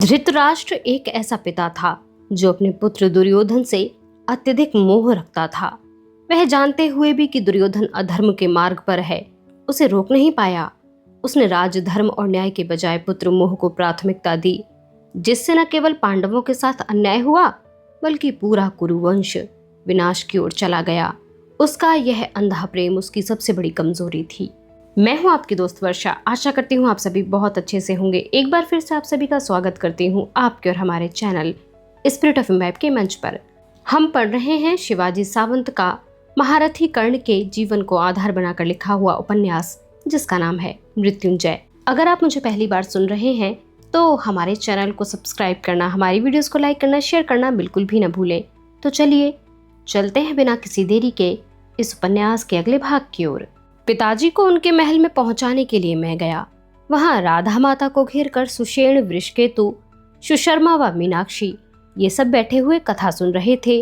धृतराष्ट्र एक ऐसा पिता था जो अपने पुत्र दुर्योधन से अत्यधिक मोह रखता था। वह जानते हुए भी कि दुर्योधन अधर्म के मार्ग पर है, उसे रोक नहीं पाया। उसने राज, धर्म और न्याय के बजाय पुत्र मोह को प्राथमिकता दी, जिससे न केवल पांडवों के साथ अन्याय हुआ बल्कि पूरा कुरुवंश विनाश की ओर चला गया। उसका यह अंधा प्रेम उसकी सबसे बड़ी कमजोरी थी। मैं हूं आपकी दोस्त वर्षा। आशा करती हूं आप सभी बहुत अच्छे से होंगे। एक बार फिर से आप सभी का स्वागत करती हूं आपके और हमारे चैनल स्पिरिट ऑफ इम्बैब के मंच पर। हम पढ़ रहे हैं शिवाजी सावंत का महारथी कर्ण के जीवन को आधार बनाकर लिखा हुआ उपन्यास, जिसका नाम है मृत्युंजय। अगर आप मुझे पहली बार सुन रहे हैं तो हमारे चैनल को सब्सक्राइब करना, हमारी वीडियोस को लाइक करना, शेयर करना बिल्कुल भी न भूलें। तो चलिए चलते हैं बिना किसी देरी के इस उपन्यास के अगले भाग की ओर। पिताजी को उनके महल में पहुंचाने के लिए मैं गया। वहां राधा माता को घेर कर सुषेण, वृषकेतु, सुशर्मा व मीनाक्षी ये सब बैठे हुए कथा सुन रहे थे।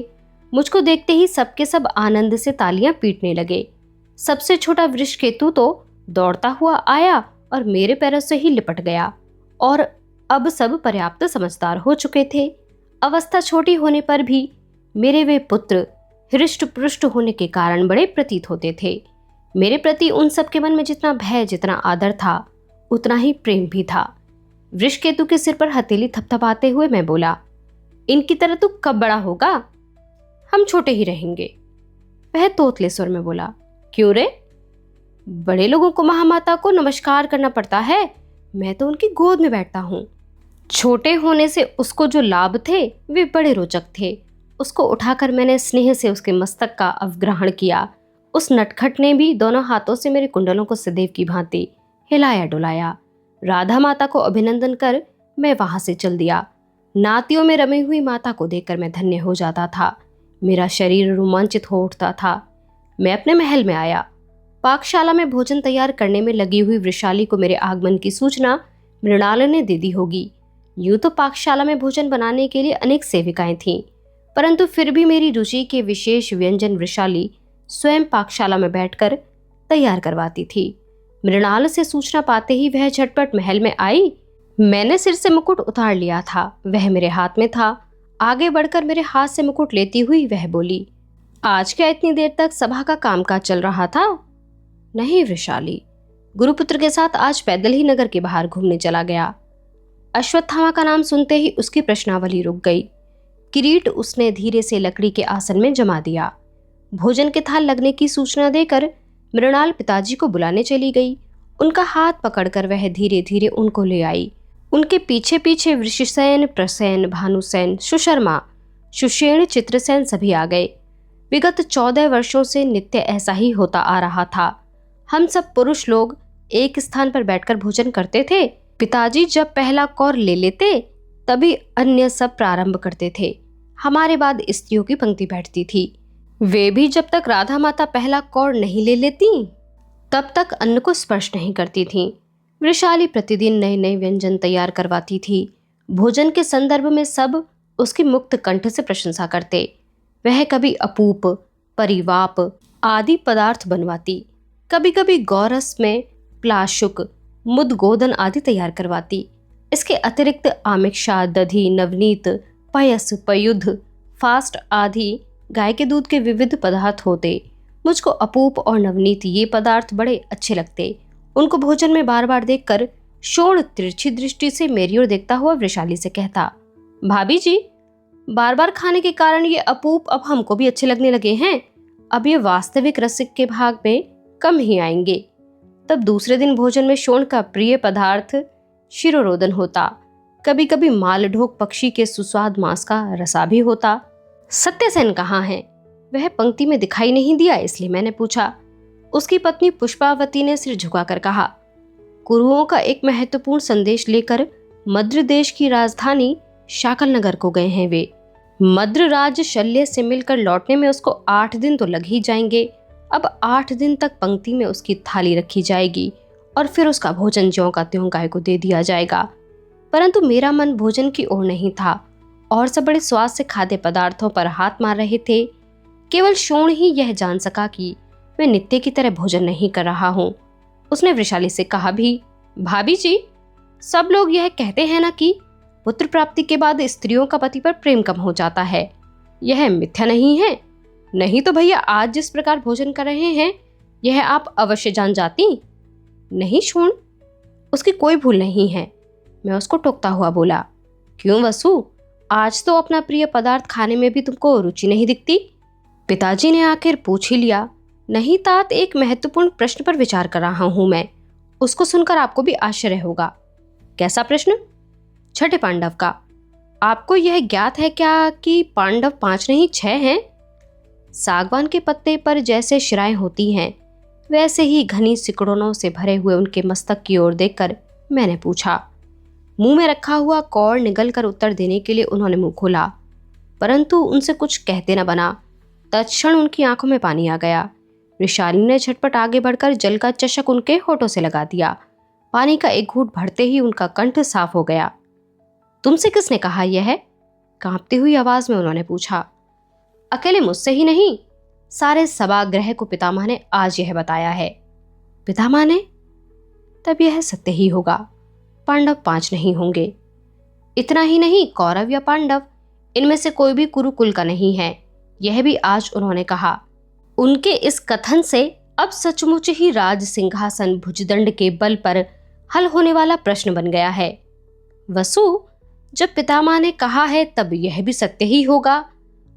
मुझको देखते ही सबके सब आनंद से तालियां पीटने लगे। सबसे छोटा वृषकेतु तो दौड़ता हुआ आया और मेरे पैरों से ही लिपट गया। और अब सब पर्याप्त समझदार हो चुके थे। अवस्था छोटी होने पर भी मेरे वे पुत्र हृष्ट पुष्ट होने के कारण बड़े प्रतीत होते थे। मेरे प्रति उन सब के मन में जितना भय, जितना आदर था, उतना ही प्रेम भी था। वृषकेतु के सिर पर हथेली थपथपाते हुए मैं बोला, इनकी तरह तू कब बड़ा होगा? हम छोटे ही रहेंगे। वह तोतले स्वर में बोला, क्यों रे? बड़े लोगों को महामाता को नमस्कार करना पड़ता है, मैं तो उनकी गोद में बैठता हूँ। छोटे होने से उसको जो लाभ थे वे बड़े रोचक थे। उसको उठाकर मैंने स्नेह से उसके मस्तक का अवग्रहण किया। उस नटखट ने भी दोनों हाथों से मेरे कुंडलों को सदैव की भांति हिलाया डुलाया। राधा माता को अभिनंदन कर मैं वहां से चल दिया। नातियों में रमी हुई माता को देखकर मैं धन्य हो जाता था। मेरा शरीर रोमांचित हो उठता था। मैं अपने महल में आया। पाकशाला में भोजन तैयार करने में लगी हुई वृषाली को मेरे आगमन की सूचना मृणाल ने दे दी होगी। यूं तो पाकशाला में भोजन बनाने के लिए अनेक सेविकाएं थीं, परंतु फिर भी मेरी रुचि के विशेष व्यंजन वृषाली स्वयं पाकशाला में बैठकर तैयार करवाती थी। मृणाल से सूचना पाते ही वह झटपट महल में आई। मैंने सिर से मुकुट उतार लिया था, वह मेरे हाथ में था। आगे बढ़कर मेरे हाथ से मुकुट लेती हुई वह बोली, आज क्या इतनी देर तक सभा का कामकाज चल रहा था? नहीं वृषाली, गुरुपुत्र के साथ आज पैदल ही नगर के बाहर घूमने चला गया। अश्वत्थामा का नाम सुनते ही उसकी प्रश्नावली रुक गई। किरीट उसने धीरे से लकड़ी के आसन में जमा दिया। भोजन के थाल लगने की सूचना देकर मृणाल पिताजी को बुलाने चली गई। उनका हाथ पकड़कर वह धीरे धीरे उनको ले आई। उनके पीछे पीछे वृषसेन, प्रसेन, भानुसेन, सुशर्मा, सुषेण, चित्रसेन सभी आ गए। विगत 14 वर्षों से नित्य ऐसा ही होता आ रहा था। हम सब पुरुष लोग एक स्थान पर बैठकर भोजन करते थे। पिताजी जब पहला कौर ले लेते तभी अन्य सब प्रारंभ करते थे। हमारे बाद स्त्रियों की पंक्ति बैठती थी। वे भी जब तक राधा माता पहला कौर नहीं ले लेती तब तक अन्न को स्पर्श नहीं करती थीं। वृषाली प्रतिदिन नए नए व्यंजन तैयार करवाती थी। भोजन के संदर्भ में सब उसकी मुक्त कंठ से प्रशंसा करते। वह कभी अपूप, परिवाप आदि पदार्थ बनवाती, कभी कभी गौरस में प्लाशुक, मुदगोदन आदि तैयार करवाती। इसके अतिरिक्त आमिक्षा, दधी, नवनीत, पयस, पयुध, फास्ट आदि गाय के दूध के विविध पदार्थ होते। मुझको अपूप और नवनीत ये पदार्थ बड़े अच्छे लगते। उनको भोजन में बार बार देखकर शोण तिरछी दृष्टि से मेरी ओर देखता हुआ वृषाली से कहता, भाभी जी, बार बार खाने के कारण ये अपूप अब हमको भी अच्छे लगने लगे हैं। अब ये वास्तविक रसिक के भाग में कम ही आएंगे। तब दूसरे दिन भोजन में शोण का प्रिय पदार्थ शिरोरोदन होता। कभी कभी मालढोक पक्षी के सुस्वाद मांस का रसा भी होता। सत्यसेन कहाँ है? वह पंक्ति में दिखाई नहीं दिया, इसलिए मैंने पूछा। उसकी पत्नी पुष्पावती ने सिर झुकाकर कहा, कुरुओं का एक महत्वपूर्ण संदेश लेकर मद्र देश की राजधानी शाकल नगर को गए हैं वे। मद्र राज शल्य से मिलकर लौटने में उसको 8 दिन तो लग ही जाएंगे। अब 8 दिन तक पंक्ति में उसकी थाली रखी जाएगी और फिर उसका भोजन ज्यों का त्यों गाय को दे दिया जाएगा। परंतु मेरा मन भोजन की ओर नहीं था और सब बड़े स्वाद से खाद्य पदार्थों पर हाथ मार रहे थे। केवल शोण ही यह जान सका कि मैं नित्य की तरह भोजन नहीं कर रहा हूँ। उसने वृषाली से कहा भी, भाभी जी, सब लोग यह कहते हैं ना कि पुत्र प्राप्ति के बाद स्त्रियों का पति पर प्रेम कम हो जाता है, यह मिथ्या नहीं है? नहीं तो भैया आज जिस प्रकार भोजन कर रहे हैं यह आप अवश्य जान जाती। नहीं शूण, उसकी कोई भूल नहीं है, मैं उसको टोकता हुआ बोला। क्यों वसु, आज तो अपना प्रिय पदार्थ खाने में भी तुमको रुचि नहीं दिखती? पिताजी ने आखिर पूछ ही लिया। नहीं तात, एक महत्वपूर्ण प्रश्न पर विचार कर रहा हूं मैं, उसको सुनकर आपको भी आश्चर्य होगा। कैसा प्रश्न? छठे पांडव का। आपको यह ज्ञात है क्या कि पांडव 5 नहीं 6 हैं? सागवान के पत्ते पर जैसे शिराएं होती हैं वैसे ही घनी सिकुड़नों से भरे हुए उनके मस्तक की ओर देखकर मैंने पूछा। मुंह में रखा हुआ कौड़ निगल कर उत्तर देने के लिए उन्होंने मुंह खोला, परंतु उनसे कुछ कहते न बना। तत्क्षण उनकी आंखों में पानी आ गया। वृषाली ने झटपट आगे बढ़कर जल का चषक उनके होठों से लगा दिया। पानी का एक घूंट भरते ही उनका कंठ साफ हो गया। तुमसे किसने कहा यह? कांपती हुई आवाज में उन्होंने पूछा। अकेले मुझसे ही नहीं, सारे सभागृह को पितामह ने आज यह बताया है। पितामह ने? तब यह सत्य ही होगा, पांडव 5 नहीं होंगे। इतना ही नहीं, कौरव या पांडव इनमें से कोई भी कुरुकुल का नहीं है, यह भी आज उन्होंने कहा। उनके इस कथन से अब सचमुच ही राज सिंहासन भुजदंड के बल पर हल होने वाला प्रश्न बन गया है। वसु, जब पितामह ने कहा है तब यह भी सत्य ही होगा।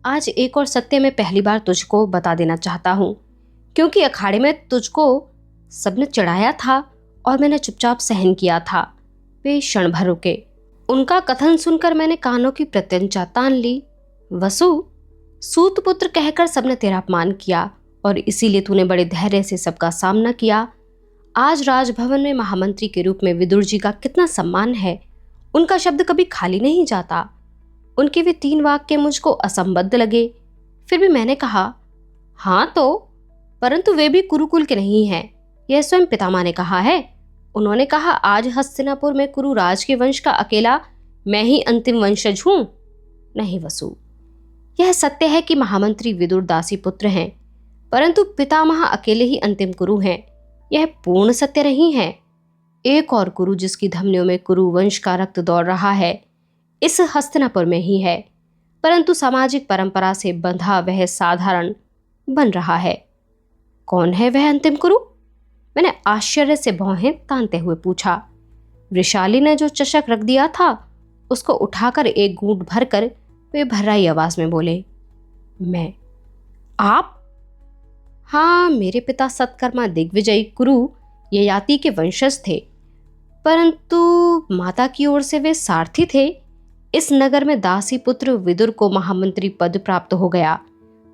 आज एक और सत्य मैं पहली बार तुझको बता देना चाहता हूँ, क्योंकि अखाड़े में तुझको सबने चढ़ाया था और मैंने चुपचाप सहन किया था। वे क्षण भर रुके। उनका कथन सुनकर मैंने कानों की प्रत्यंचा तान ली। वसु, सूतपुत्र कहकर सबने तेरा अपमान किया और इसीलिए तूने बड़े धैर्य से सबका सामना किया। आज राजभवन में महामंत्री के रूप में विदुर जी का कितना सम्मान है, उनका शब्द कभी खाली नहीं जाता। उनके वे 3 वाक्य मुझको असंबद्ध लगे, फिर भी मैंने कहा, हाँ तो, परंतु वे भी कुरुकुल के नहीं हैं, यह स्वयं पितामह ने कहा है। उन्होंने कहा आज हस्तिनापुर में कुरुराज के वंश का अकेला मैं ही अंतिम वंशज हूं। नहीं वसु, यह सत्य है कि महामंत्री विदुर दासी पुत्र हैं, परंतु पितामह अकेले ही अंतिम कुरु हैं। यह पूर्ण सत्य नहीं है। एक और कुरु जिसकी धमनियों में कुरु वंश का रक्त दौड़ रहा है इस हस्तिनापुर में ही है, परंतु सामाजिक परंपरा से बंधा वह साधारण बन रहा है। कौन है वह अंतिम कुरु? मैंने आश्चर्य से भौहें तानते हुए पूछा। वृषाली ने जो चषक रख दिया था उसको उठाकर एक घूंट भरकर वे भर्राई आवाज में बोले, मैं? आप? हाँ, मेरे पिता सत्कर्मा दिग्विजयी कुरु ययाति के वंशज थे, परंतु माता की ओर से वे सारथी थे। इस नगर में दासी पुत्र विदुर को महामंत्री पद प्राप्त हो गया,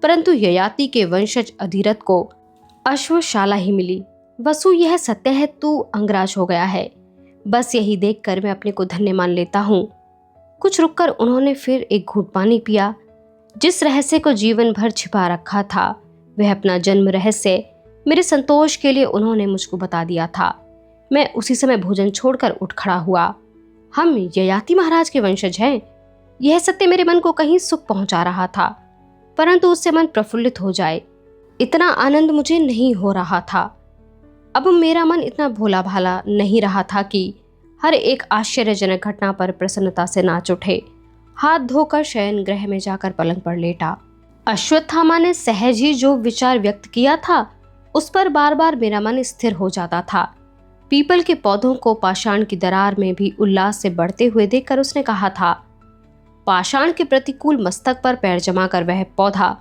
परंतु ययाति के वंशज अधिरथ को अश्वशाला ही मिली। वसु, यह सत्य है, तू अंगराज हो गया है। बस यही देखकर मैं अपने को धन्य मान लेता हूँ। कुछ रुककर उन्होंने फिर एक घूंट पानी पिया। जिस रहस्य को जीवन भर छिपा रखा था वह अपना जन्म रहस्य मेरे संतोष के लिए उन्होंने मुझको बता दिया था। मैं उसी समय भोजन छोड़कर उठ खड़ा हुआ। हम ययाति महाराज के वंशज हैं। यह सत्य मेरे मन को कहीं सुख पहुंचा रहा था, परंतु उससे मन प्रफुल्लित हो जाए इतना आनंद मुझे नहीं हो रहा था। अब मेरा मन इतना भोला भाला नहीं रहा था कि हर एक आश्चर्यजनक घटना पर प्रसन्नता से नाच उठे। हाथ धोकर शयन गृह में जाकर पलंग पर लेटा। अश्वत्थामा ने सहज ही जो विचार व्यक्त किया था उस पर बार बार मेरा मन स्थिर हो जाता था। पीपल के पौधों को पाषाण की दरार में भी उल्लास से बढ़ते हुए देखकर उसने कहा था, पाषाण के प्रतिकूल मस्तक पर पैर जमाकर वह पौधा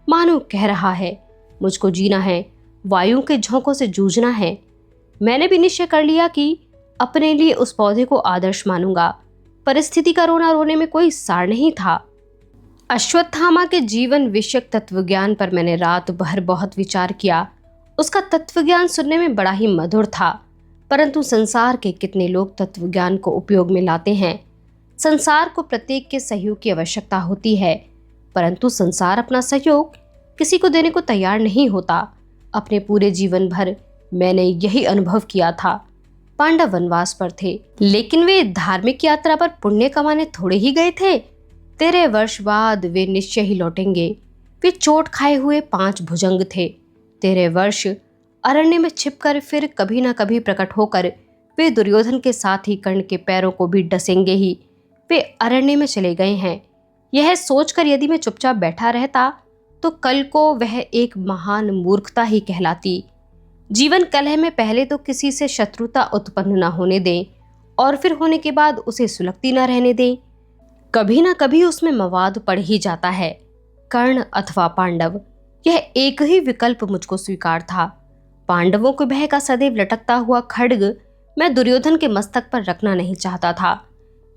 मानो कह रहा है, मुझको जीना है, वायु के झोंकों से जूझना है। मैंने भी निश्चय कर लिया कि अपने लिए उस पौधे को आदर्श मानूंगा। परिस्थिति का रोना रोने में कोई सार नहीं था। अश्वत्थामा के जीवन विषयक तत्वज्ञान पर मैंने रात भर बहुत विचार किया। उसका तत्वज्ञान सुनने में बड़ा ही मधुर था, परंतु संसार के कितने लोग तत्वज्ञान को उपयोग में लाते हैं। संसार को प्रत्येक के सहयोग की आवश्यकता होती है, परंतु संसार अपना सहयोग किसी को देने को तैयार नहीं होता। अपने पूरे जीवन भर मैंने यही अनुभव किया था। पांडव वनवास पर थे, लेकिन वे धार्मिक यात्रा पर पुण्य कमाने थोड़े ही गए थे। 13 वर्ष बाद वे निश्चय ही लौटेंगे। वे चोट खाए हुए 5 भुजंग थे। 13 वर्ष अरण्य में छिपकर फिर कभी ना कभी प्रकट होकर वे दुर्योधन के साथ ही कर्ण के पैरों को भी डसेंगे ही। वे अरण्य में चले गए हैं। यह सोचकर यदि मैं चुपचाप बैठा रहता तो कल को वह एक महान मूर्खता ही कहलाती। जीवन कलह में पहले तो किसी से शत्रुता उत्पन्न न होने दें और फिर होने के बाद उसे सुलगती न रहने दें। कभी ना कभी उसमें मवाद पड़ ही जाता है। कर्ण अथवा पांडव, यह एक ही विकल्प मुझको स्वीकार था। पांडवों के भय का सदैव लटकता हुआ खड्ग मैं दुर्योधन के मस्तक पर रखना नहीं चाहता था।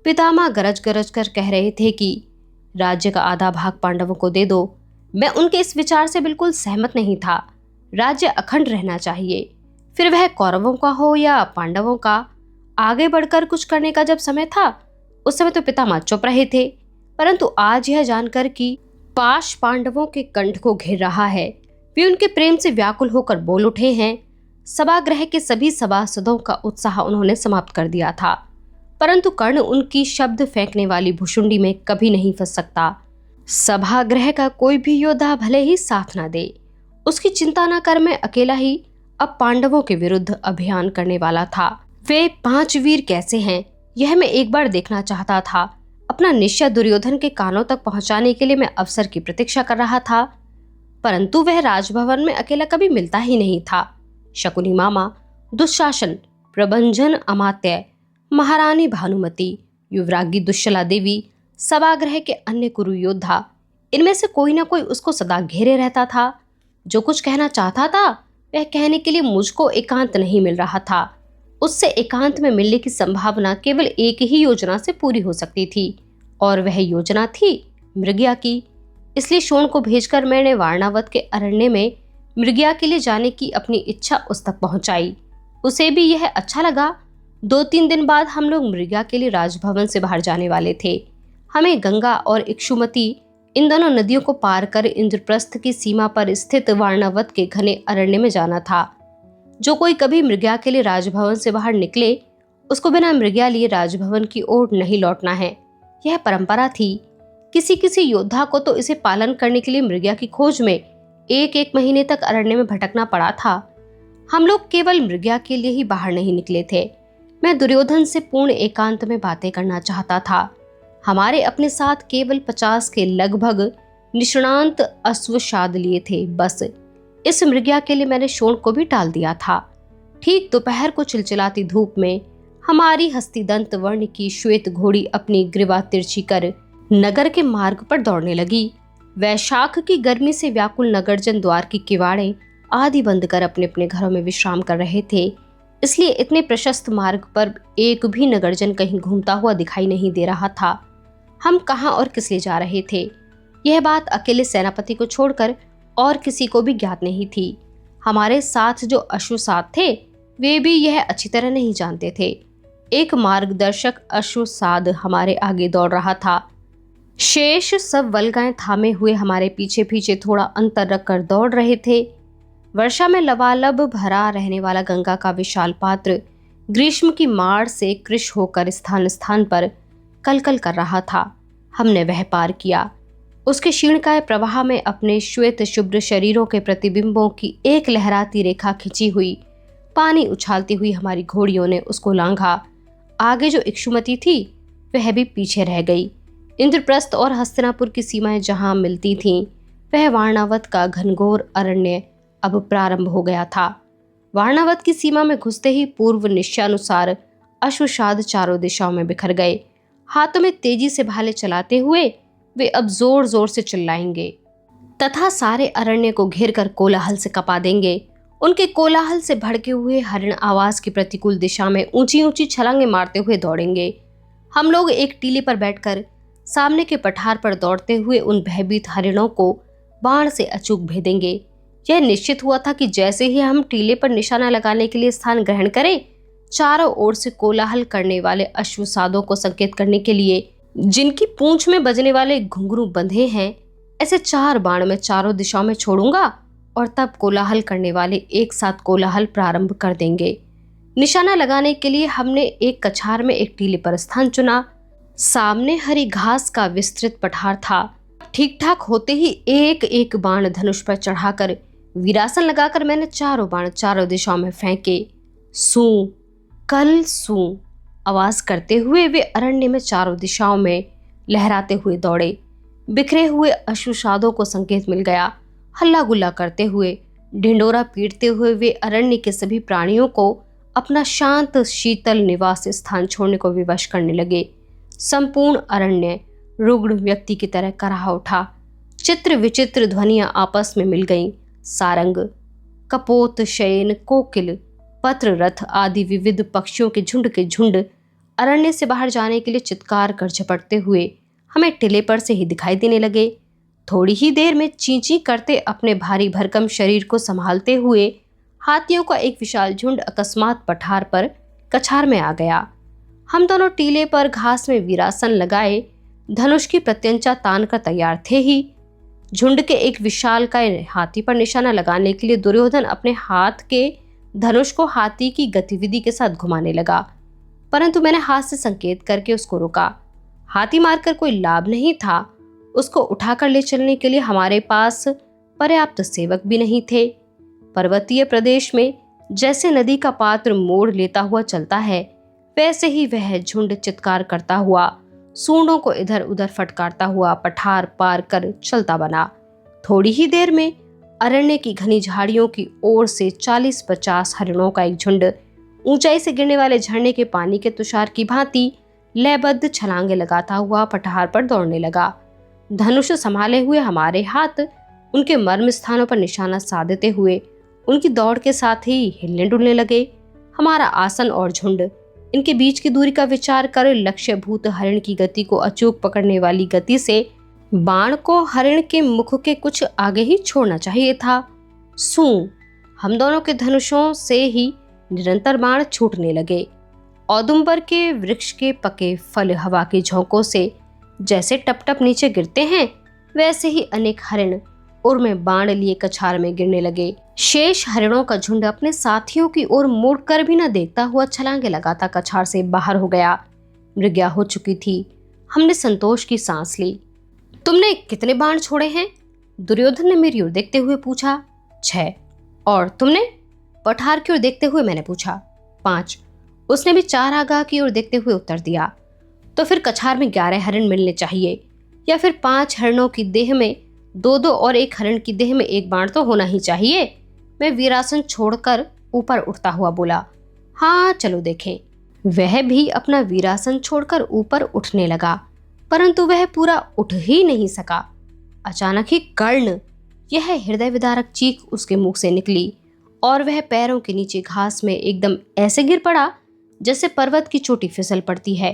पितामह गरज गरज कर कह रहे थे कि राज्य का आधा भाग पांडवों को दे दो। मैं उनके इस विचार से बिल्कुल सहमत नहीं था। राज्य अखंड रहना चाहिए, फिर वह कौरवों का हो या पांडवों का। आगे बढ़कर कुछ करने का जब समय था, उस समय तो पितामह चुप रहे थे, परंतु आज यह जानकर कि पाश पांडवों के कंठ को घेर रहा है, वे उनके प्रेम से व्याकुल होकर बोल उठे हैं। सभागृह के सभी सभासदों का उत्साह उन्होंने समाप्त कर दिया था, परंतु कर्ण उनकी शब्द फेंकने वाली भुशुंडी में कभी नहीं फंस सकता। सभागृह का कोई भी योद्धा भले ही साथ ना दे, उसकी चिंता न कर, मैं अकेला ही अब पांडवों के विरुद्ध अभियान करने वाला था। वे 5 वीर कैसे हैं, यह मैं एक बार देखना चाहता था। अपना निश्चय दुर्योधन के कानों तक पहुंचाने के लिए मैं अवसर की प्रतीक्षा कर रहा था, परंतु वह राजभवन में अकेला कभी मिलता ही नहीं था। शकुनी मामा, दुशासन, प्रभंजन अमात्य, महारानी भानुमति, युवरागी दुश्शला देवी, सभागृह के अन्य कुरु योद्धा, इनमें से कोई ना कोई उसको सदा घेरे रहता था। जो कुछ कहना चाहता था वह कहने के लिए मुझको एकांत नहीं मिल रहा था। उससे एकांत में मिलने की संभावना केवल एक ही योजना से पूरी हो सकती थी, और वह योजना थी मृगया की। इसलिए शोण को भेजकर मैंने वारणावत के अरण्य में मृगया के लिए जाने की अपनी इच्छा उस तक पहुंचाई। उसे भी यह अच्छा लगा। 2-3 दिन बाद हम लोग मृगया के लिए राजभवन से बाहर जाने वाले थे। हमें गंगा और इक्षुमती, इन दोनों नदियों को पार कर इंद्रप्रस्थ की सीमा पर स्थित वारणावत के घने अरण्य में जाना था। जो कोई कभी मृगया के लिए राजभवन से बाहर निकले, उसको बिना मृगया लिए राजभवन की ओर नहीं लौटना है। यह परंपरा थी। किसी किसी योद्धा को तो इसे पालन करने के लिए मृगया की खोज में 1-1 महीने तक अरण्य में भटकना पड़ा था। हम लोग केवल मृगया के लिए ही बाहर नहीं निकले थे। मैं दुर्योधन से पूर्ण एकांत में बातें करना चाहता था। हमारे अपने साथ केवल 50 के लगभग निष्णांत अश्वसाद लिए थे, बस। इस मृगया के लिए मैंने शोण को भी टाल दिया था। ठीक दोपहर को चिलचिलाती धूप में हमारी हस्तिदंत वर्ण की श्वेत घोड़ी अपनी ग्रीवा तिरछी कर नगर के मार्ग पर दौड़ने लगी। वैशाख की गर्मी से व्याकुल नगरजन द्वार की किवाड़ें आदि बंद कर अपने अपने घरों में विश्राम कर रहे थे, इसलिए इतने प्रशस्त मार्ग पर एक भी नगरजन कहीं घूमता हुआ दिखाई नहीं दे रहा था। हम कहाँ और किस लिए जा रहे थे, यह बात अकेले सेनापति को छोड़कर और किसी को भी ज्ञात नहीं थी। हमारे साथ जो अश्वसाद थे वे भी यह अच्छी तरह नहीं जानते थे। एक मार्गदर्शक अश्वसाद हमारे आगे दौड़ रहा था। शेष सब वल्गाएं थामे हुए हमारे पीछे पीछे थोड़ा अंतर रखकर दौड़ रहे थे। वर्षा में लबालब भरा रहने वाला गंगा का विशाल पात्र ग्रीष्म की मार से कृश होकर स्थान स्थान पर कलकल कर रहा था। हमने वह पार किया। उसके क्षीणकाय प्रवाह में अपने श्वेत शुभ्र शरीरों के प्रतिबिंबों की एक लहराती रेखा खिंची हुई पानी उछालती हुई हमारी घोड़ियों ने उसको लांघा। आगे जो इक्षुमती थी वह भी पीछे रह गई। इंद्रप्रस्थ और हस्तिनापुर की सीमाएं जहां मिलती थीं, वह वारणावत का घनघोर अरण्य अब प्रारंभ हो गया था। वारणावत की सीमा में घुसते ही पूर्व निश्चयानुसार अश्वसाद चारों दिशाओं में बिखर गए। हाथों में तेजी से भाले चलाते हुए वे अब जोर जोर से चिल्लाएंगे तथा सारे अरण्य को घेर कर कोलाहल से कपा देंगे। उनके कोलाहल से भड़के हुए हरिण आवाज की प्रतिकूल दिशा में ऊंची ऊंची छलांगे मारते हुए दौड़ेंगे। हम लोग एक टीले पर बैठकर सामने के पठार पर दौड़ते हुए उन भयभीत हरिणों को बाण से अचूक भेदेंगे। यह निश्चित हुआ था कि जैसे ही हम टीले पर निशाना लगाने के लिए स्थान ग्रहण करें, चारों ओर से कोलाहल करने वाले अश्वसादों को संकेत करने के लिए, जिनकी पूंछ में बजने वाले घुंघरू बंधे हैं, ऐसे 4 बाण मैं चारों दिशाओं में छोड़ूंगा और तब कोलाहल करने वाले एक साथ कोलाहल प्रारंभ कर देंगे। निशाना लगाने के लिए हमने एक कछार में एक टीले पर स्थान चुना। सामने हरी घास का विस्तृत पठार था। ठीक ठाक होते ही एक एक बाण धनुष पर चढ़ाकर वीरासन लगाकर मैंने चारों बाण चारों दिशाओं में फेंके। सू कल सू आवाज करते हुए वे अरण्य में चारों दिशाओं में लहराते हुए दौड़े। बिखरे हुए अश्रुसादों को संकेत मिल गया। हल्ला गुल्ला करते हुए, ढिंडोरा पीटते हुए वे अरण्य के सभी प्राणियों को अपना शांत शीतल निवास स्थान छोड़ने को विवश करने लगे। संपूर्ण अरण्य रुग्ण व्यक्ति की तरह कराह उठा। चित्र विचित्र ध्वनियां आपस में मिल गईं। सारंग, कपोत, शयन, कोकिल, पत्र, रथ आदि विविध पक्षियों के झुंड अरण्य से बाहर जाने के लिए चित्कार कर झपटते हुए हमें टिले पर से ही दिखाई देने लगे। थोड़ी ही देर में चींची करते अपने भारी भरकम शरीर को संभालते हुए हाथियों का एक विशाल झुंड अकस्मात पठार पर कछार में आ गया। हम दोनों टीले पर घास में वीरासन लगाए धनुष की प्रत्यंचा तान कर तैयार थे ही झुंड के एक विशालकाय हाथी पर निशाना लगाने के लिए दुर्योधन अपने हाथ के धनुष को हाथी की गतिविधि के साथ घुमाने लगा, परंतु मैंने हाथ से संकेत करके उसको रोका। हाथी मारकर कोई लाभ नहीं था। उसको उठाकर ले चलने के लिए हमारे पास पर्याप्त सेवक भी नहीं थे। पर्वतीय प्रदेश में जैसे नदी का पात्र मोड़ लेता हुआ चलता है, वैसे ही वह झुंड चित्कार करता हुआ सूंडों को इधर उधर फटकारता हुआ पठार पार कर चलता बना। थोड़ी ही देर में अरण्य की घनी झाड़ियों की ओर से 40-50 हरिणों का एक झुंड ऊंचाई से गिरने वाले झरने के पानी के तुषार की भांति लयबद्ध छलांगे लगाता हुआ पठार पर दौड़ने लगा। धनुष संभाले हुए हमारे हाथ उनके मर्म स्थानों पर निशाना साधते हुए उनकी दौड़ के साथ ही हिलने डुलने लगे। हमारा आसन और झुंड इनके बीच की दूरी का विचार कर लक्ष्यभूत हरिण की गति को अचूक पकड़ने वाली गति से बाण को हरिण के मुख के कुछ आगे ही छोड़ना चाहिए था। सू हम दोनों के धनुषों से ही निरंतर बाण छूटने लगे। औदुंबर के वृक्ष के पके फल हवा के झोंकों से जैसे टप टप नीचे गिरते हैं, वैसे ही अनेक हरिण उर में बाण लिए कछार में गिरने लगे। शेष हरिणों का झुंड अपने साथियों की ओर मुड़कर भी न देखता हुआ छलांगे लगाता कछार से बाहर हो गया। मृग्या हो चुकी थी। हमने संतोष की सांस ली। तुमने कितने बाण छोड़े हैं? दुर्योधन ने मेरी ओर देखते हुए पूछा। 6। और तुमने? पठार की ओर देखते हुए मैंने पूछा। 5। उसने भी 4 आगाह की ओर देखते हुए उत्तर दिया। तो फिर कछार में 11 हरिण मिलने चाहिए, या फिर 5 हरिणों की देह में 2-2 और एक हरिण की देह में 1 बाण तो होना ही चाहिए। मैं वीरासन छोड़कर ऊपर उठता हुआ बोला। हाँ चलो देखें। वह भी अपना वीरासन छोड़कर ऊपर उठने लगा, परंतु वह पूरा उठ ही नहीं सका। अचानक ही कर्ण, यह हृदय विदारक चीख उसके मुख से निकली और वह पैरों के नीचे घास में एकदम ऐसे गिर पड़ा जैसे पर्वत की चोटी फिसल पड़ती है।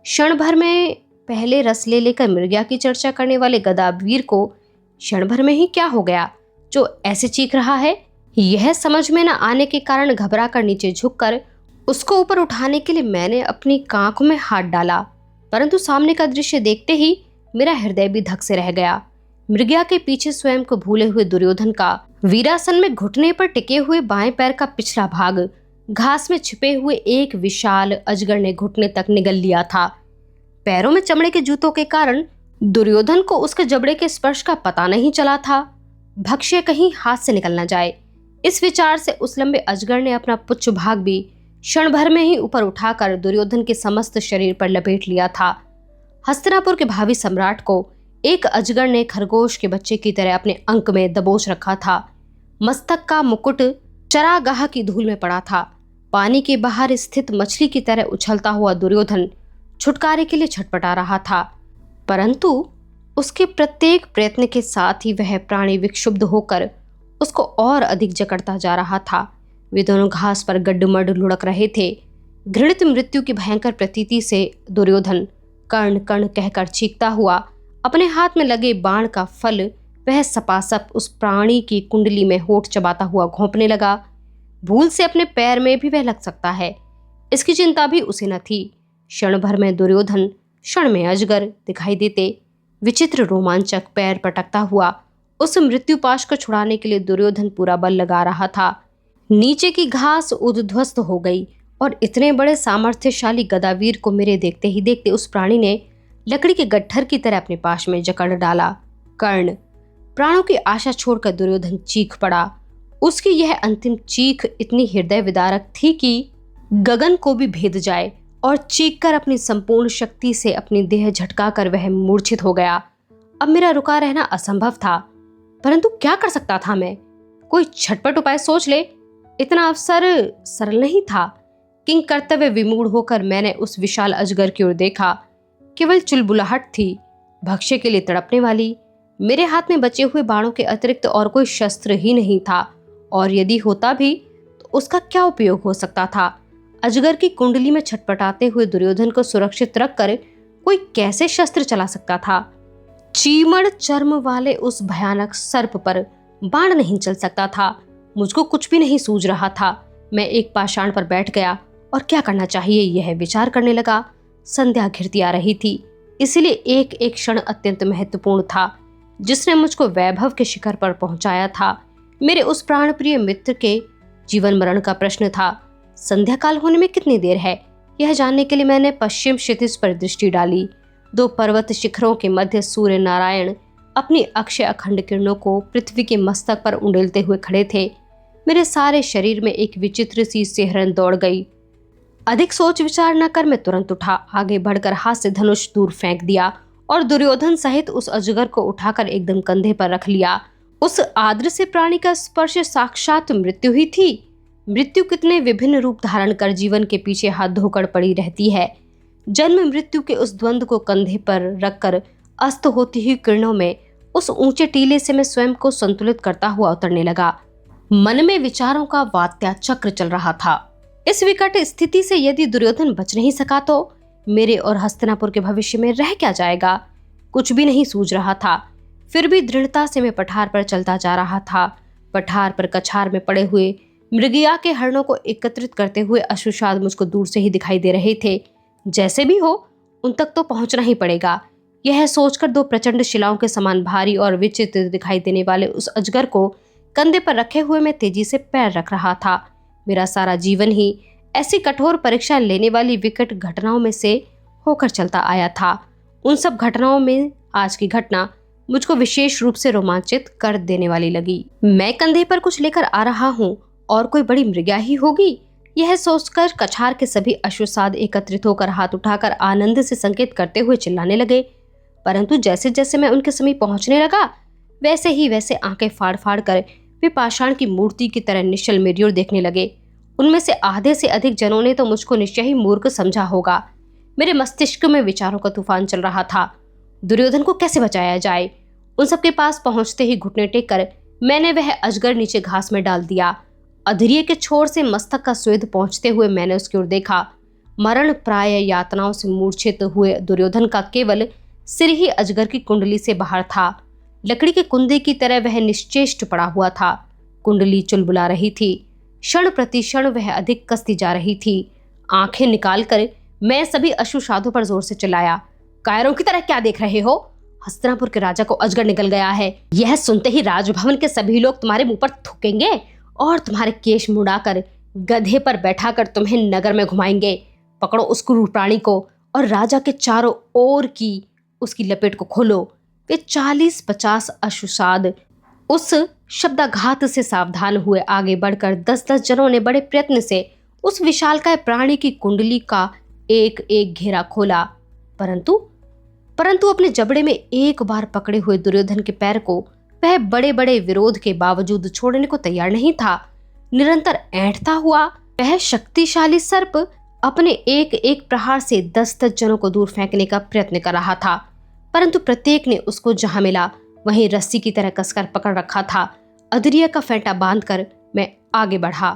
क्षण भर में पहले रस ले लेकर मृग्या की चर्चा करने वाले गदावीर को क्षण भर में ही क्या हो गया जो ऐसे चीख रहा है? यह समझ में न आने के कारण घबरा कर नीचे झुककर उसको ऊपर उठाने के लिए मैंने अपनी कांख में हाथ डाला, परंतु सामने का दृश्य देखते ही मेरा हृदय भी धक से रह गया। मृग्या के पीछे स्वयं को भूले हुए दुर्योधन का वीरासन में घुटने पर टिके हुए बाएं पैर का पिछला भाग घास में छिपे हुए एक विशाल अजगर ने घुटने तक निगल लिया था। पैरों में चमड़े के जूतों के कारण दुर्योधन को उसके जबड़े के स्पर्श का पता नहीं चला था। भक्ष्य कहीं हाथ से निकल न जाए, इस विचार से उस लंबे अजगर ने अपना पुच्छ भाग भी क्षण भर में ही ऊपर उठाकर दुर्योधन के समस्त शरीर पर लपेट लिया था। हस्तिनापुर के भावी सम्राट को एक अजगर ने खरगोश के बच्चे की तरह अपने अंक में दबोच रखा था। मस्तक का मुकुट चरागाह की धूल में पड़ा था। पानी के बाहर स्थित मछली की तरह उछलता हुआ दुर्योधन छुटकारे के लिए छटपटा रहा था, परंतु उसके प्रत्येक प्रयत्न के साथ ही वह प्राणी विक्षुब्ध होकर उसको और अधिक जकड़ता जा रहा था। वे दोनों घास पर गड्ढमड लुढ़क रहे थे। घृणित मृत्यु की भयंकर प्रतीति से दुर्योधन कर्ण कर्ण कहकर चीखता हुआ अपने हाथ में लगे बाण का फल वह सपासप उस प्राणी की कुंडली में होठ चबाता हुआ घोंपने लगा। भूल से अपने पैर में भी वह लग सकता है, इसकी चिंता भी उसे न थी। क्षण भर में दुर्योधन, क्षण में अजगर दिखाई देते। विचित्र रोमांचक पैर पटकता हुआ उस मृत्युपाश को छुड़ाने के लिए दुर्योधन पूरा बल लगा रहा था। नीचे की घास उद्ध्वस्त हो गई और इतने बड़े सामर्थ्यशाली गदावीर को मेरे देखते ही देखते उस प्राणी ने लकड़ी के गट्ठर की तरह अपने पाश में जकड़ डाला। कर्ण, प्राणों की आशा छोड़कर दुर्योधन चीख पड़ा। उसकी यह अंतिम चीख इतनी हृदय विदारक थी कि गगन को भी भेद जाए और चीखकर अपनी संपूर्ण शक्ति से अपनी देह झटकाकर वह मूर्छित हो गया। अब मेरा रुका रहना असंभव था, परंतु क्या कर सकता था मैं? कोई झटपट उपाय सोच ले, इतना अवसर सरल नहीं था। किंग कर्तव्य विमूढ़ होकर मैंने उस विशाल अजगर की ओर देखा। केवल चुलबुलाहट थी, भक्ष्य के लिए तड़पने वाली। मेरे हाथ में बचे हुए बाणों के अतिरिक्त और कोई शस्त्र ही नहीं था, और यदि होता भी तो उसका क्या उपयोग हो सकता था? अजगर की कुंडली में छटपटाते हुए दुर्योधन को सुरक्षित रखकर कोई कैसे शस्त्र चला सकता था? चीमड़ चर्म वाले उस भयानक सर्प पर बाण नहीं चल सकता था। मुझको कुछ भी नहीं सूझ रहा था। मैं एक पाषाण पर बैठ गया और क्या करना चाहिए यह विचार करने लगा। संध्या घिरती आ रही थी, इसलिए एक एक क्षण अत्यंत महत्वपूर्ण था, जिसने मुझको वैभव के शिखर पर पहुंचाया था। मेरे उस प्राणप्रिय मित्र के जीवन मरण का प्रश्न था। संध्या काल होने में कितनी देर है, यह जानने के लिए मैंने पश्चिम क्षितिज पर दृष्टि डाली। दो पर्वत शिखरों के मध्य सूर्य नारायण अपनी अक्षय अखंड किरणों को पृथ्वी के मस्तक पर उंडेलते हुए खड़े थे। मेरे सारे शरीर में एक विचित्र सी सिहरन दौड़ गई। अधिक सोच विचार न कर मैं तुरंत उठा, आगे बढ़कर हाथ से धनुष दूर फेंक दिया और दुर्योधन सहित उस अजगर को उठाकर एकदम कंधे पर रख लिया। उस आद्र से प्राणी का स्पर्श साक्षात मृत्यु ही थी। मृत्यु कितने विभिन्न रूप धारण कर जीवन के पीछे हाथ धोकर पड़ी रहती है। जन्म मृत्यु के उस द्वंद्व को कंधे पर रखकर अस्त होती हुई किरणों में उस ऊंचे टीले से मैं स्वयं को संतुलित करता हुआ उतरने लगा। मन में विचारों का वात्या चक्र चल रहा था। इस विकट स्थिति से यदि दुर्योधन बच नहीं सका तो मेरे और हस्तिनापुर के भविष्य में रह क्या जाएगा? कुछ भी नहीं सूझ रहा था। फिर भी दृढ़ता से मैं पठार पर चलता जा रहा था। पठार पर कछार में पड़े हुए मृगिया के हरणों को एकत्रित करते हुए अश्रुसाद मुझको दूर से ही दिखाई दे रहे थे। जैसे भी हो उन तक तो पहुंचना ही पड़ेगा। यह सोचकर दो प्रचंड शिलाओं के समान भारी और विचित्र दिखाई देने वाले उस अजगर को कंधे पर रखे हुए मैं तेजी से पैर रख रहा था। मेरा सारा जीवन ही ऐसी कठोर परीक्षा लेने वाली विकट घटनाओं में से होकर चलता आया था। उन सब घटनाओं में आज की घटना मुझको विशेष रूप से रोमांचित कर देने वाली लगी। मैं कंधे पर कुछ लेकर आ रहा हूँ और कोई बड़ी मृग्या ही होगी, यह सोचकर कछार के सभी अश्वसाद एकत्रित होकर हाथ उठाकर आनंद से संकेत करते हुए चिल्लाने लगे। परंतु जैसे जैसे मैं उनके समीप पहुंचने लगा वैसे ही वैसे आंखें फाड़ फाड़ कर वे पाषाण की मूर्ति की तरह निश्चल मेरी ओर देखने लगे। उनमें से आधे से अधिक जनों ने तो मुझको निश्चय ही मूर्ख समझा होगा। मेरे मस्तिष्क में विचारों का तूफान चल रहा था। दुर्योधन को कैसे बचाया जाए? उन सबके पास पहुंचते ही घुटने टेक कर मैंने वह अजगर नीचे घास में डाल दिया। अधरिये के छोर से मस्तक का स्वेद पहुंचते हुए मैंने उसकी ओर देखा। मरण प्राय यातनाओं से मूर्छित हुए दुर्योधन का केवल सिर ही अजगर की कुंडली से बाहर था। लकड़ी के कुंदे की तरह वह निश्चेष्ट पड़ा हुआ था। कुंडली चुलबुला रही थी। क्षण प्रति क्षण वह अधिक कसती जा रही थी। आंखें निकालकर मैं सभी अश्रुसाधों पर जोर से चिल्लाया, कायरों की तरह क्या देख रहे हो? हस्तिनापुर के राजा को अजगर निकल गया है। यह सुनते ही राजभवन के सभी लोग तुम्हारे मुंह पर थूकेंगे और तुम्हारे केश मुड़ाकर गधे पर बैठाकर तुम्हें नगर में घुमाएंगे। पकड़ो उस क्रूर प्राणी को और राजा के चारों ओर की उसकी लपेट को खोलो। वे 40-50 अश्वसाद उस शब्दाघात से सावधान हुए। आगे बढ़कर 10-10 जनों ने बड़े प्रयत्न से उस विशालकाय प्राणी की कुंडली का एक एक घेरा खोला, परंतु अपने जबड़े में एक बार पकड़े हुए दुर्योधन के पैर को वह बड़े बड़े विरोध के बावजूद छोड़ने को तैयार नहीं था। निरंतर ऐंठता हुआ वह शक्तिशाली सर्प अपने एक एक प्रहार से 10-10 जनों को दूर फेंकने का प्रयत्न कर रहा था, परंतु प्रत्येक ने उसको जहां मिला वहीं रस्सी की तरह कसकर पकड़ रखा था। अधरिया का फेंटा बांधकर मैं आगे बढ़ा।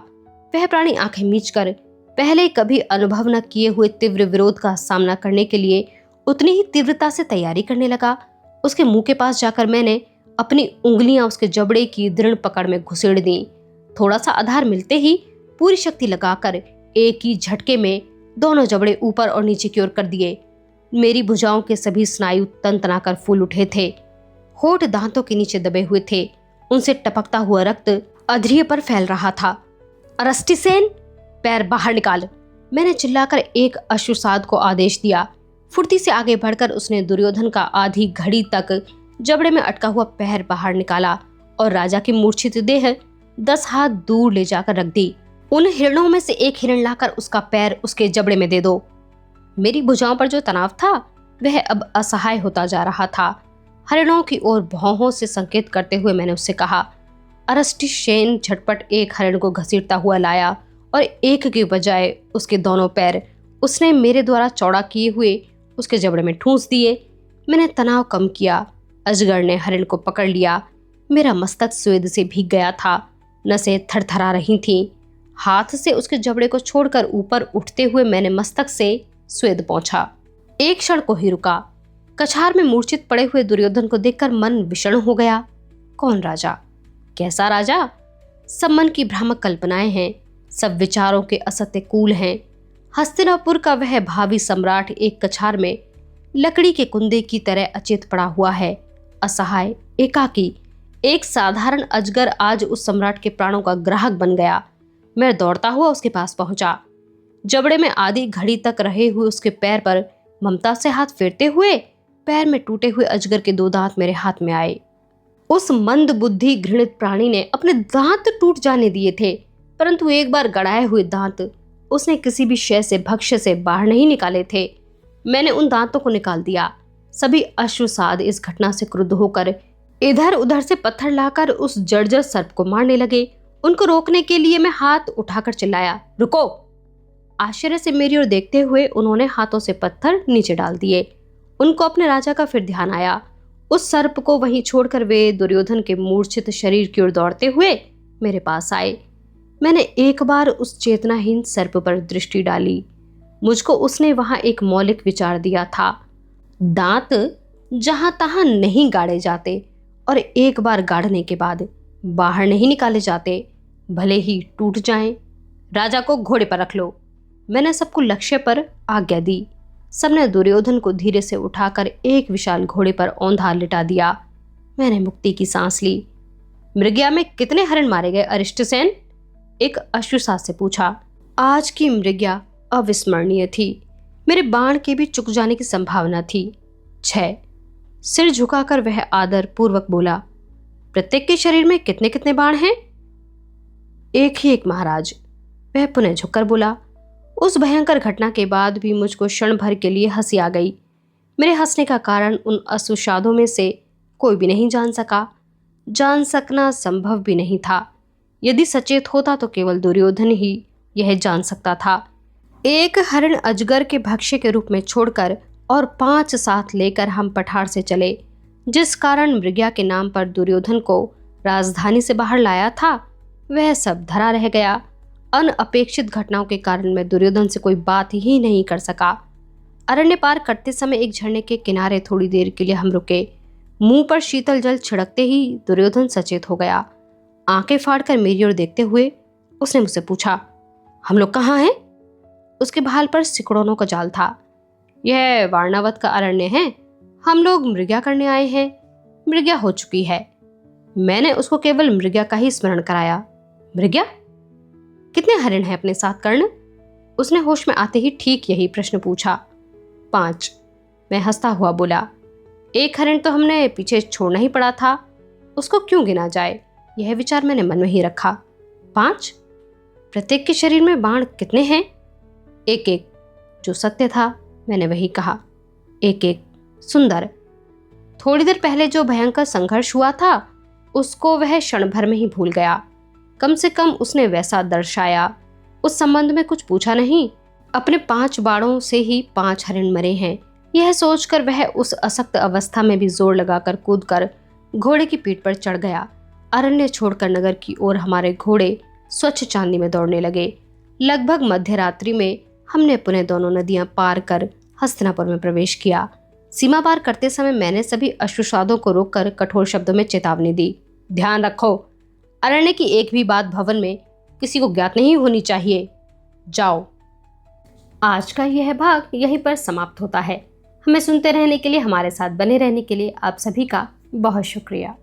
वह प्राणी आंखें मीचकर पहले कभी अनुभव न किए हुए तीव्र विरोध का सामना करने के लिए उतनी ही तीव्रता से तैयारी करने लगा। उसके मुंह के पास जाकर मैंने अपनी उंगलियां उसके जबड़े की दृढ़ पकड़ में घुसेड़ दी। थोड़ा सा आधार मिलते ही पूरी शक्ति लगाकर एक ही झटके में दोनों जबड़े ऊपर और नीचे की ओर कर दिए। मेरी भुजाओं के सभी स्नायु तनतनाकर फूल उठे थे। होठ दांतों के नीचे दबे हुए थे। उनसे टपकता हुआ रक्त अधरिय पर फैल रहा था। अरस्टिसेन, पैर बाहर निकाल, मैंने चिल्लाकर एक अश्वसाद को आदेश दिया। फुर्ती से आगे बढ़कर उसने दुर्योधन का आधी घड़ी तक जबड़े में अटका हुआ पैर बाहर निकाला और राजा की मूर्छित देह 10 हाथ दूर ले जाकर रख दी। उन हिरणों में से एक हिरण लाकर उसका पैर उसके जबड़े में दे दो। मेरी भुजाओं पर जो तनाव था वह अब असहाय होता जा रहा था। हरिणों की ओर भौहों से संकेत करते हुए मैंने उससे कहा। अरस्टिशेन झटपट एक हरिण को घसीटता हुआ लाया और एक के बजाय उसके दोनों पैर उसने मेरे द्वारा चौड़ा किए हुए उसके जबड़े में ठूंस दिए। मैंने तनाव कम किया। अजगर ने हरिण को पकड़ लिया। मेरा मस्तक स्वेद से भीग गया था। नसें थरथरा रही थीं। हाथ से उसके जबड़े को छोड़कर ऊपर उठते हुए मैंने मस्तक से स्वेद पहुंचा। एक क्षण को ही रुका। कछार में मूर्छित पड़े हुए दुर्योधन को देखकर मन विषण हो गया। कौन राजा? कैसा राजा? सब मन की भ्रामक कल्पनाएं हैं, सब विचारों के असत्य कूल हैं। हस्तिनापुर का वह भावी सम्राट एक कछार में लकड़ी के कुंदे की तरह अचेत पड़ा हुआ है, असहाय, एकाकी। एक साधारण अजगर आज उस सम्राट के प्राणों का ग्राहक बन गया। मैं दौड़ता हुआ उसके पास पहुंचा। जबड़े में आधी घड़ी तक रहे हुए उसके पैर पर ममता से हाथ फेरते हुए पैर में टूटे हुए अजगर के 2 दांत मेरे हाथ में आए। उस मंद बुद्धि घृणित प्राणी ने अपने दांत टूट जाने दिए थे, परंतु एक बार गड़ाए हुए दांत उसने किसी भी शय से भक्ष्य से बाहर नहीं निकाले थे। मैंने उन दांतों को निकाल दिया। सभी अश्रुसाद इस घटना से क्रुद्ध होकर इधर उधर से पत्थर लाकर उस जर्जर सर्प को मारने लगे। उनको रोकने के लिए मैं हाथ उठाकर चिल्लाया, रुको! आश्चर्य से मेरी ओर देखते हुए उन्होंने हाथों से पत्थर नीचे डाल दिए। उनको अपने राजा का फिर ध्यान आया। उस सर्प को वहीं छोड़कर वे दुर्योधन के मूर्छित शरीर की ओर दौड़ते हुए मेरे पास आए। मैंने एक बार उस चेतनाहीन सर्प पर दृष्टि डाली। मुझको उसने वहां एक मौलिक विचार दिया था। दांत जहां तहां नहीं गाड़े जाते और एक बार गाड़ने के बाद बाहर नहीं निकाले जाते, भले ही टूट जाएं। राजा को घोड़े पर रख लो। मैंने सबको लक्ष्य पर आज्ञा दी। सबने दुर्योधन को धीरे से उठाकर एक विशाल घोड़े पर औंधा लिटा दिया। मैंने मुक्ति की सांस ली। मृग्या में कितने हरिण मारे गए अरिष्टसेन? एक अश्रुसात से पूछा। आज की मृग्या अविस्मरणीय थी। मेरे बाण के भी चुक जाने की संभावना थी। 6। सिर झुकाकर वह आदर पूर्वक बोला, प्रत्येक के शरीर में कितने कितने बाण हैं? एक ही एक महाराज। वह पुनः झुककर बोला। उस भयंकर घटना के बाद भी मुझको क्षण भर के लिए हंसी आ गई। मेरे हंसने का कारण उन अश्रुसादों में से कोई भी नहीं जान सका। जान सकना संभव भी नहीं था। यदि सचेत होता तो केवल दुर्योधन ही यह जान सकता था। एक हरिण अजगर के भक्ष्य के रूप में छोड़कर और 5 साथ लेकर हम पठार से चले। जिस कारण मृग्या के नाम पर दुर्योधन को राजधानी से बाहर लाया था, वह सब धरा रह गया। अनअपेक्षित घटनाओं के कारण मैं दुर्योधन से कोई बात ही नहीं कर सका। अरण्य पार करते समय एक झरने के किनारे थोड़ी देर के लिए हम रुके। मुंह पर शीतल जल छिड़कते ही दुर्योधन सचेत हो गया। आंखें फाड़कर मेरी ओर देखते हुए उसने मुझसे पूछा, हम लोग कहाँ हैं? उसके भाल पर सिकुड़नों का जाल था। यह वारणावत का अरण्य है। हम लोग मृग्या करने आए हैं। मृग्या हो चुकी है। मैंने उसको केवल मृग्या का ही स्मरण कराया। मृग्या? कितने हरिण हैं अपने साथ कर्ण? उसने होश में आते ही ठीक यही प्रश्न पूछा। 5। मैं हंसता हुआ बोला। एक हरिण तो हमने पीछे छोड़ना ही पड़ा था, उसको क्यों गिना जाए? यह विचार मैंने मन में ही रखा। 5? प्रत्येक के शरीर में बाण कितने हैं? एक एक। जो सत्य था मैंने वही कहा। एक एक। सुंदर। थोड़ी देर पहले जो भयंकर संघर्ष हुआ था उसको वह क्षण भर में ही भूल गया। कम से कम उसने वैसा दर्शाया। उस संबंध में कुछ पूछा नहीं। अपने 5 बाणों से ही 5 हरिण मरे हैं, यह सोचकर वह उस असक्त अवस्था में भी जोर लगाकर कूदकर घोड़े की पीठ पर चढ़ गया। अरण्य छोड़कर नगर की ओर हमारे घोड़े स्वच्छ चांदी में दौड़ने लगे। लगभग मध्यरात्रि में हमने पुनः दोनों नदियां पार कर हस्तिनापुर में प्रवेश किया। सीमा पार करते समय मैंने सभी अश्रुसादों को रोककर कठोर शब्दों में चेतावनी दी। ध्यान रखो, अरण्य की एक भी बात भवन में किसी को ज्ञात नहीं होनी चाहिए। जाओ। आज का यह भाग यहीं पर समाप्त होता है। हमें सुनते रहने के लिए, हमारे साथ बने रहने के लिए आप सभी का बहुत शुक्रिया।